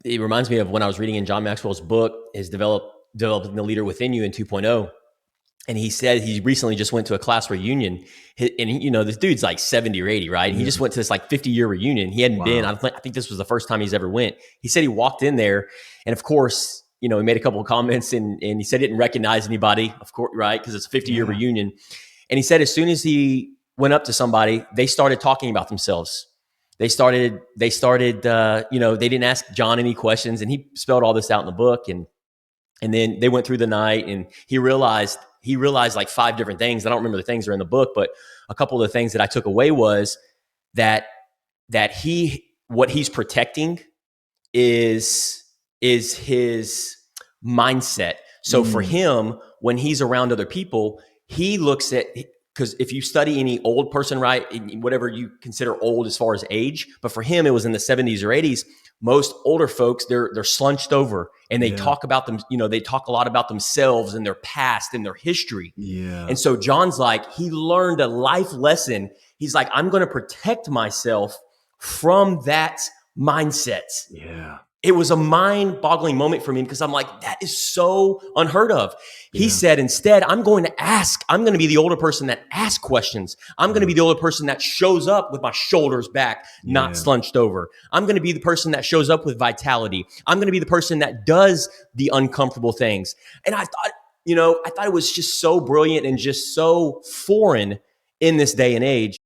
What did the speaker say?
it reminds me of when I was reading in John Maxwell's book, is developing the leader within you in 2.0. And he said he recently just went to a class reunion, and this dude's like 70 or 80, right? He just went to this like 50-year reunion. He hadn't been. I think this was the first time he's ever went. He said he walked in there, and of course, he made a couple of comments, and he said he didn't recognize anybody, of course, right? Because it's a 50-year reunion. And he said as soon as he went up to somebody, they started talking about themselves. They started, they didn't ask John any questions, and he spelled all this out in the book. And then they went through the night, and he realized like 5 different things. I don't remember the things that are in the book, but a couple of the things that I took away was that what he's protecting is his mindset. So for him, when he's around other people, he looks at, because if you study any old person, right, whatever you consider old as far as age, but for him, it was in the 70s or 80s, most older folks, they're slunched over, and they talk about them, they talk a lot about themselves and their past and their history. Yeah. And so John's like, he learned a life lesson. He's like, I'm going to protect myself from that mindset. Yeah. It was a mind-boggling moment for me, because I'm like, that is so unheard of. He said, instead, I'm going to be the older person that asks questions. I'm going to be the older person that shows up with my shoulders back, not slunched over. I'm going to be the person that shows up with vitality. I'm going to be the person that does the uncomfortable things. And I thought it was just so brilliant and just so foreign in this day and age.